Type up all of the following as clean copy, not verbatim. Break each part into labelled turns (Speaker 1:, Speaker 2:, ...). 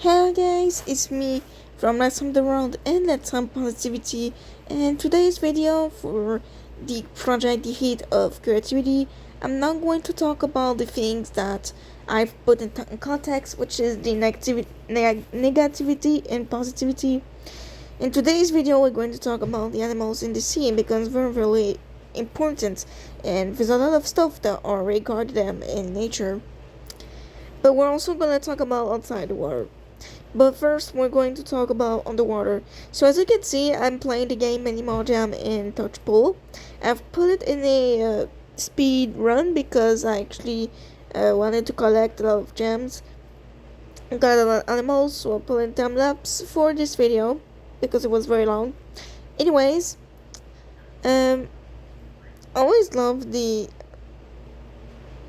Speaker 1: Hello guys, it's me from L.H.T.W and Let's Some Positivity, and today's video for the project The Heat of Creativity. I'm not going to talk about the things that I've put in context, which is the negativity and positivity. In today's video, we're going to talk about the animals in the sea because they're really important, and there's a lot of stuff that are regarding them in nature. But we're also going to talk about outside the water. But first, we're going to talk about underwater. So as you can see, I'm playing the game Animal Jam in Touch Pool. I've put it in a speed run because I actually wanted to collect a lot of gems. I got a lot of animals, so I'm pulling time lapse for this video because it was very long. Anyways, I always loved the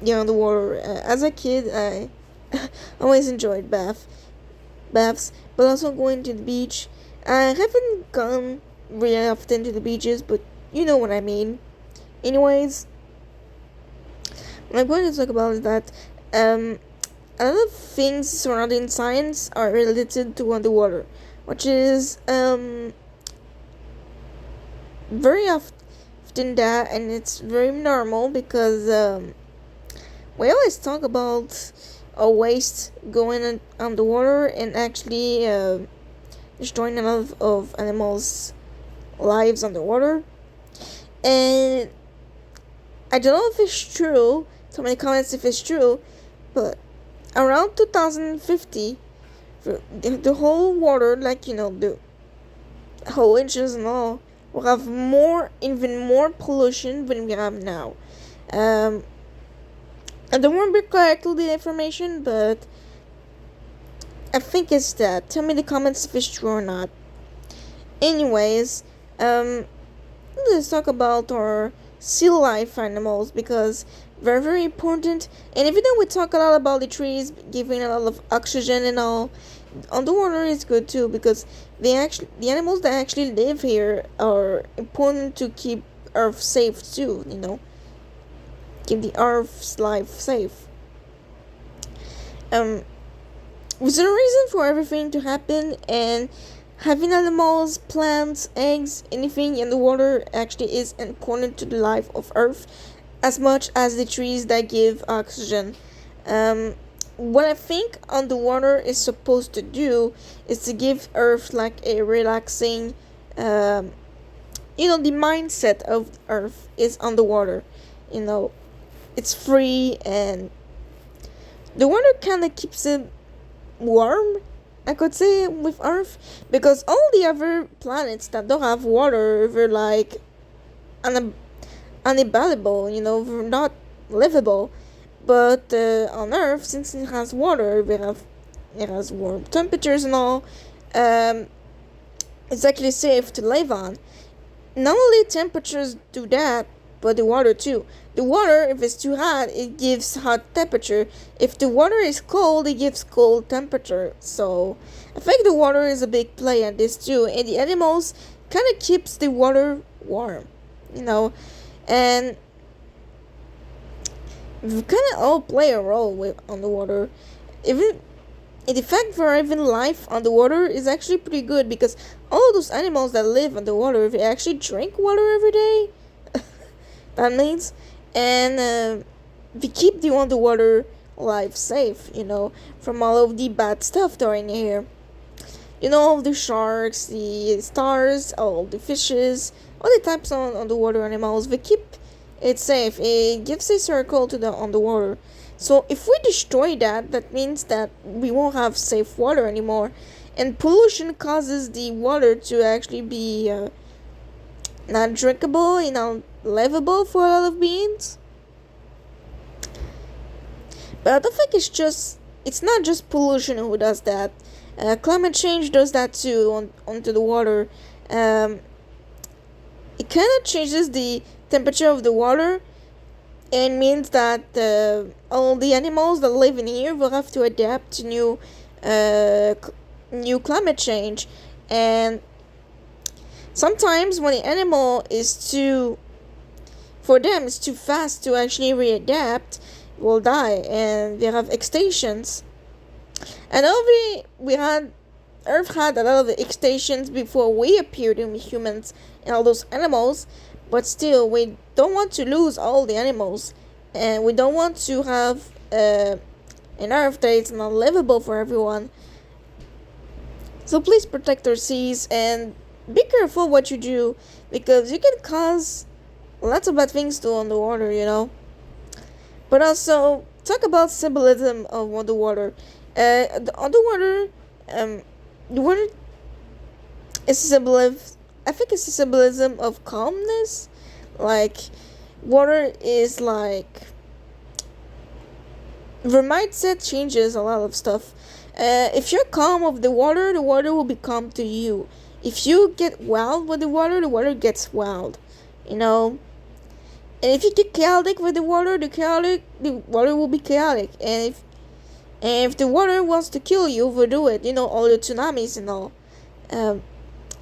Speaker 1: underwater. As a kid, I always enjoyed baths, but also going to the beach. I haven't gone really often to the beaches, but you know what I mean. Anyways, what I'm going to talk about is that a lot of things surrounding science are related to underwater, which is very often that, and it's very normal because we always talk about waste going underwater and actually destroying a lot of animals' lives underwater. And I don't know if it's true, so many comments if it's true, but around 2050, the whole water, the whole oceans and all, will have even more pollution than we have now. I don't remember correctly the information, but I think it's that. Tell me in the comments if it's true or not. Anyways, let's talk about our sea life animals because they're very important. And even though we talk a lot about the trees giving a lot of oxygen and all, underwater is good too because the animals that actually live here are important to keep Earth safe too. Keep the Earth's life safe. Was there a reason for everything to happen, and having animals, plants, eggs, anything in the water actually is important to the life of Earth as much as the trees that give oxygen. What I think underwater is supposed to do is to give Earth like a relaxing, the mindset of Earth is underwater. It's free and the water kind of keeps it warm, I could say, with Earth, because all the other planets that don't have water, they're like uninhabitable, they're not livable. But on Earth, since it has water, it has warm temperatures and all, it's actually safe to live on. Not only temperatures do that, but the water too. The water, if it's too hot, it gives hot temperature. If the water is cold, it gives cold temperature. So I think the water is a big play in this too. And the animals kind of keeps the water warm, and we kind of all play a role on the water. Even the fact for even life underwater is actually pretty good because all those animals that live underwater, they actually drink water every day. That means, and we keep the underwater life safe, from all of the bad stuff that are in here. All the sharks, the stars, all the fishes, all the types of underwater animals, we keep it safe. It gives a circle to the underwater. So if we destroy that, that means that we won't have safe water anymore. And pollution causes the water to actually be not drinkable, livable for a lot of beings. But I don't think it's not just pollution who does that. Climate change does that too onto the water. It kind of changes the temperature of the water and means that all the animals that live in here will have to adapt to new climate change. And sometimes when the animal is too fast to actually readapt, will die and they have extinctions. I know we had Earth had a lot of extinctions before we appeared in humans and all those animals, but still we don't want to lose all the animals, and we don't want to have an Earth that is not livable for everyone. So please protect our seas and be careful what you do, because you can cause lots of bad things to underwater, But also talk about symbolism of underwater. The underwater, the water is a symbolism. I think it's a symbolism of calmness. Like water is like your mindset changes a lot of stuff. If you're calm with the water will be calm to you. If you get wild with the water gets wild. You know. And if you get chaotic with the water will be chaotic. And if the water wants to kill you, will do it. All the tsunamis and all. Um,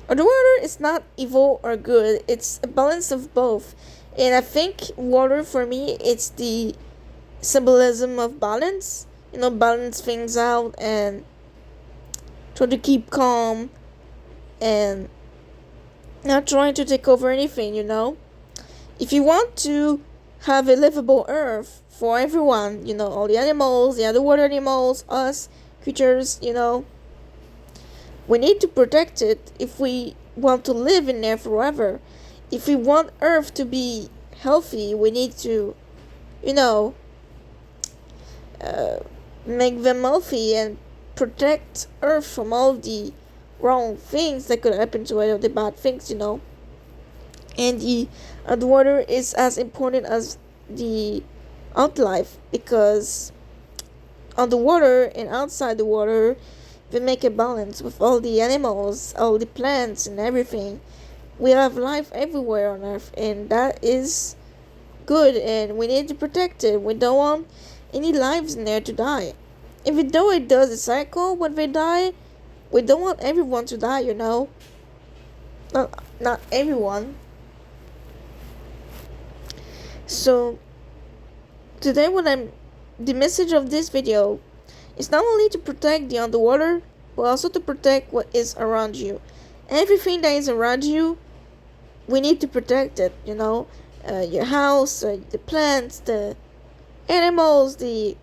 Speaker 1: the water is not evil or good. It's a balance of both. And I think water for me, it's the symbolism of balance. Balance things out and try to keep calm and not trying to take over anything. If you want to have a livable earth for everyone, all the animals, the underwater animals, us, creatures, we need to protect it if we want to live in there forever. If we want earth to be healthy, we need to, you know, uh, make them healthy and protect earth from all the wrong things that could happen to it, or the bad things. And the water is as important as the outlife, because on the water and outside the water we make a balance with all the animals, all the plants and everything. We have life everywhere on earth, and that is good, and we need to protect it. We don't want any lives in there to die. Even though it does a cycle when they die, we don't want everyone to die. Not everyone. So today, the message of this video is not only to protect the underwater, but also to protect what is around you. Everything that is around you, we need to protect it. Your house, the plants, the animals, the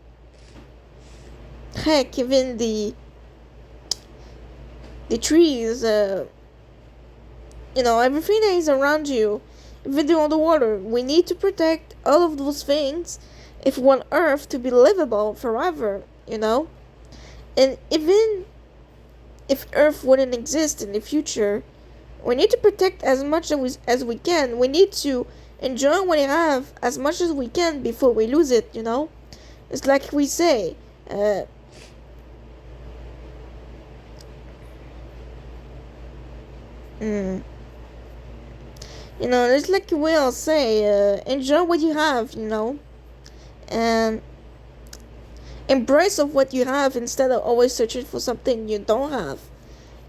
Speaker 1: heck, even the trees. Everything that is around you, even the underwater. We need to protect all of those things if we want Earth to be livable forever. And even if Earth wouldn't exist in the future, we need to protect as much as we can. We need to enjoy what we have as much as we can before we lose it. It's like we say, it's like we all say, enjoy what you have, and embrace of what you have instead of always searching for something you don't have.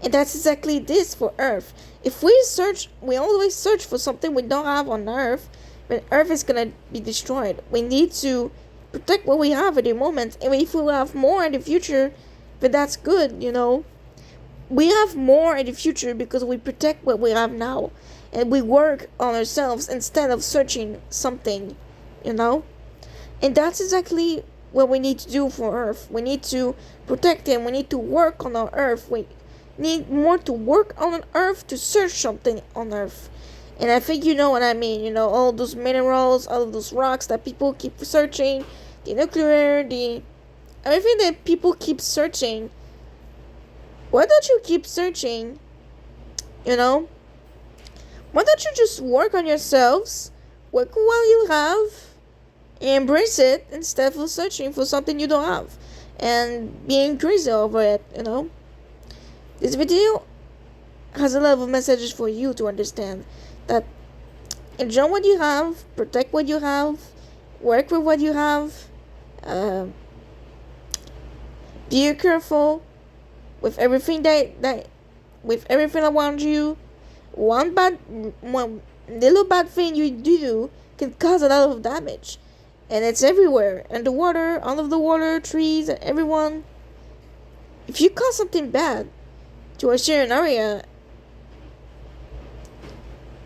Speaker 1: And that's exactly this for Earth. If we always search for something we don't have on Earth, then Earth is gonna be destroyed. We need to protect what we have at the moment, and if we have more in the future, then that's good. We have more in the future because we protect what we have now, and we work on ourselves instead of searching something. And that's exactly what we need to do for Earth. We need to protect it. We need to work on our Earth. We need more to work on Earth to search something on Earth. And I think you know what I mean. All those minerals, all of those rocks that people keep searching, the nuclear, the everything that people keep searching. Why don't you keep searching? Why don't you just work on yourselves? Work while you have, and embrace it instead of searching for something you don't have and being crazy over it. This video has a lot of messages for you to understand that enjoy what you have, protect what you have, work with what you have, be careful with everything with everything around you. One little bad thing you do can cause a lot of damage, and it's everywhere. And the water, all of the water, trees, and everyone. If you cause something bad to a certain area,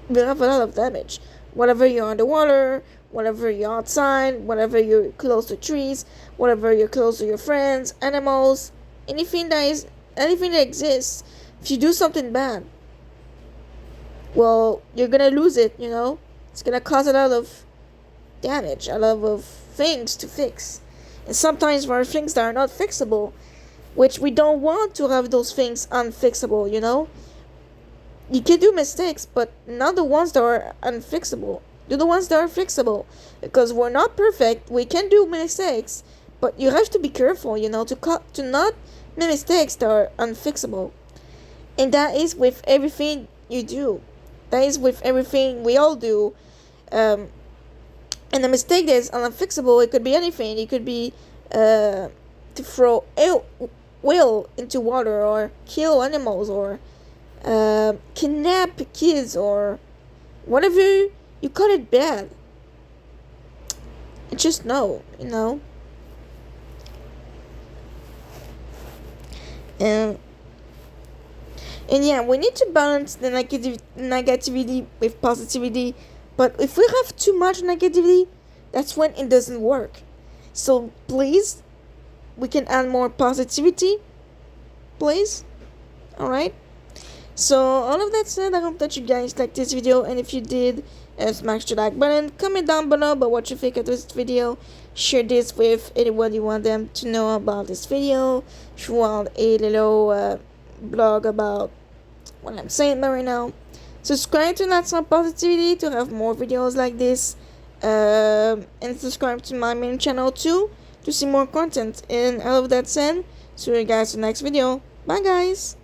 Speaker 1: will have a lot of damage. Whatever you're underwater, whatever you're outside, whatever you're close to trees, whatever you're close to your friends, animals, anything that exists. If you do something bad, well, you're gonna lose it. It's gonna cause a lot of damage, a lot of things to fix, and sometimes there are things that are not fixable, which we don't want to have those things unfixable. You can do mistakes, but not the ones that are unfixable. Do the ones that are fixable, because we're not perfect. We can do mistakes, but you have to be careful, to not make mistakes that are unfixable. And that is with everything you do. That is with everything we all do. And a mistake that is unfixable, it could be anything. It could be to throw oil into water, or kill animals, or kidnap kids, or whatever. You call it bad. Just know. And yeah, we need to balance the negativity with positivity. But if we have too much negativity, that's when it doesn't work. So please, we can add more positivity, please. Alright? So all of that said, I hope that you guys liked this video, and if you did, smash the like button, comment down below about what you think of this video, share this with anyone you want them to know about this video. If you want a little blog about what I'm saying right now, subscribe to Not Some Positivity to have more videos like this, and subscribe to my main channel too to see more content. And all of that said, see you guys in the next video. Bye guys.